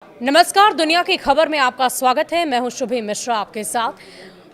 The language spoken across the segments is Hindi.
नमस्कार, दुनिया की खबर में आपका स्वागत है। मैं हूं शुभी मिश्रा आपके साथ।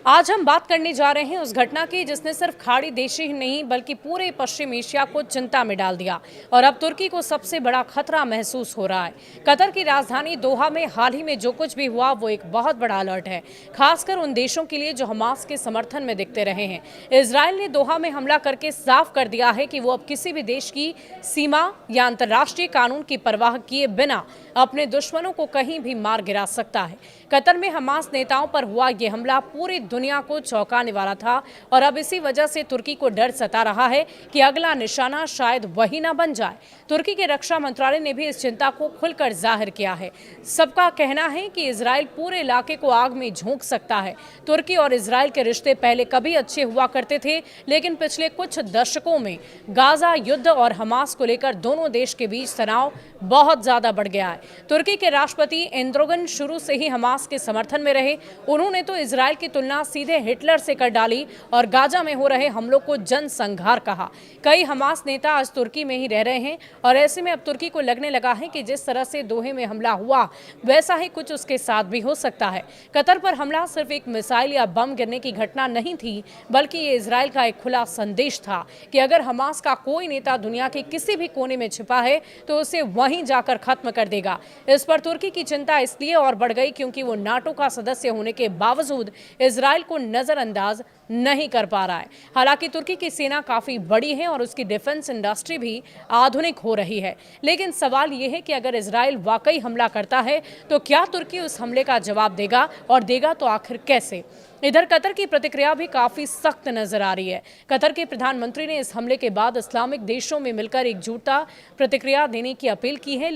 आज हम बात करने जा रहे हैं उस घटना की जिसने सिर्फ खाड़ी देश ही नहीं बल्कि पूरे पश्चिम एशिया को चिंता में डाल दिया और अब तुर्की को सबसे बड़ा खतरा महसूस हो रहा है। कतर की राजधानी दोहा में हाल ही में जो कुछ भी हुआ वो एक बहुत बड़ा अलर्ट है, खासकर उन देशों के लिए जो हमास के समर्थन में दिखते रहे हैं। इजराइल ने दोहा में हमला करके साफ कर दिया है कि वो अब किसी भी देश की सीमा या अंतर्राष्ट्रीय कानून की परवाह किए बिना अपने दुश्मनों को कहीं भी मार गिरा सकता है। कतर में हमास नेताओं पर हुआ ये हमला पूरी दुनिया को चौंकाने वाला था और अब इसी वजह से तुर्की को डर सता रहा है कि अगला निशाना शायद वही ना बन जाए। तुर्की के रक्षा मंत्रालय ने भी इस चिंता को खुलकर जाहिर किया है। सबका कहना है कि इजराइल पूरे इलाके को आग में झोंक सकता है। तुर्की और इजराइल के रिश्ते पहले कभी अच्छे हुआ करते थे, लेकिन पिछले कुछ दशकों में गाजा युद्ध और हमास को लेकर दोनों देश के बीच तनाव बहुत ज्यादा बढ़ गया है। तुर्की के राष्ट्रपति एर्दोगन शुरू से ही हमास के समर्थन में रहे। उन्होंने तो इजराइल की तुलना सीधे हिटलर से कर डाली और गाजा में हो रहे हमलों को जनसंहार कहा। कई हमास नेता आज तुर्की में ही रह रहे हैं और ऐसे में अब तुर्की को लगने लगा है कि जिस तरह से दोहे में हमला हुआ वैसा ही कुछ उसके साथ भी हो सकता है। कतर पर हमला सिर्फ एक मिसाइल या बम गिरने की घटना नहीं थी, बल्कि ये इजराइल का एक खुला संदेश था कि अगर हमास का कोई नेता दुनिया के किसी भी कोने में छिपा है तो उसे वहीं जाकर खत्म कर देगा। इस पर तुर्की की चिंता इसलिए और बढ़ गई क्योंकि वो नाटो का सदस्य होने के बावजूद इजराइल को नजरअंदाज नहीं कर पा रहा है। हालांकि तुर्की की सेना काफी बड़ी है और उसकी डिफेंस इंडस्ट्री भी आधुनिक हो रही है, लेकिन सवाल यह है कि अगर इजराइल वाकई हमला करता है तो क्या तुर्की उस हमले का जवाब देगा और देगा तो आखिर कैसे। इधर कतर की प्रतिक्रिया भी काफी सख्त नजर आ रही है। कतर के प्रधानमंत्री ने इस हमले के बाद इस्लामिक देशों में मिलकर एकजुटता प्रतिक्रिया देने की अपील की है,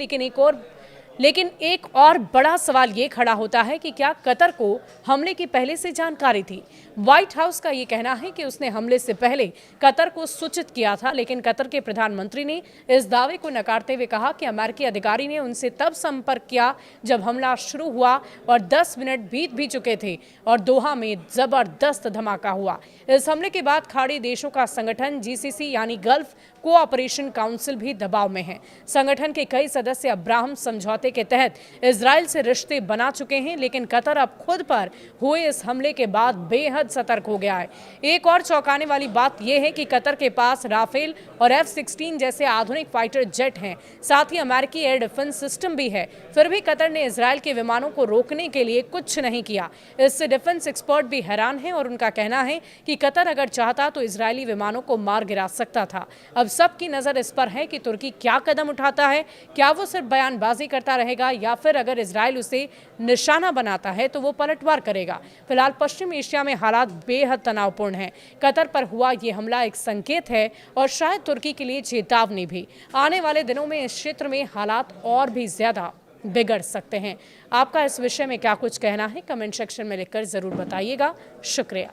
लेकिन एक और बड़ा सवाल ये खड़ा होता है कि क्या कतर को हमले की पहले से जानकारी थी। व्हाइट हाउस का ये कहना है कि उसने हमले से पहले कतर को सूचित किया था, लेकिन कतर के प्रधानमंत्री ने इस दावे को नकारते हुए कहा कि अमेरिकी अधिकारी ने उनसे तब संपर्क किया जब हमला शुरू हुआ और 10 मिनट बीत भी चुके थे और दोहा में जबरदस्त धमाका हुआ। इस हमले के बाद खाड़ी देशों का संगठन जीसीसी यानी गल्फ कोऑपरेशन काउंसिल भी दबाव में है। संगठन के कई सदस्य अब्राहम समझौते के तहत इजराइल से रिश्ते बना चुके हैं, लेकिन कतर अब खुद पर हुए इस हमले के बाद बेहद सतर्क हो गया है। एक और चौंकाने वाली बात यह है कि कतर के पास राफेल और F-16 जैसे आधुनिक फाइटर जेट हैं, साथ ही अमेरिकी एयर डिफेंस सिस्टम भी है। फिर भी कतर ने इजराइल के विमानों को रोकने के लिए कुछ नहीं किया। इससे डिफेंस एक्सपर्ट भी हैरान हैं और उनका कहना है कि कतर अगर चाहता तो इजरायली विमानों को मार गिरा सकता था। अब सबकी नजर इस पर है कि तुर्की क्या कदम उठाता है। क्या वो सिर्फ बयानबाजी करता रहेगा या फिर अगर इजराइल उसे निशाना बनाता है तो वो पलटवार करेगा। फिलहाल पश्चिम एशिया में हालात बेहद तनावपूर्ण हैं। कतर पर हुआ ये हमला एक संकेत है और शायद तुर्की के लिए चेतावनी भी। आने वाले दिनों में इस क्षेत्र में हालात और भी ज्यादा बिगड़ सकते हैं। आपका इस विषय में क्या कुछ कहना है, कमेंट सेक्शन में लिखकर जरूर बताइएगा। शुक्रिया।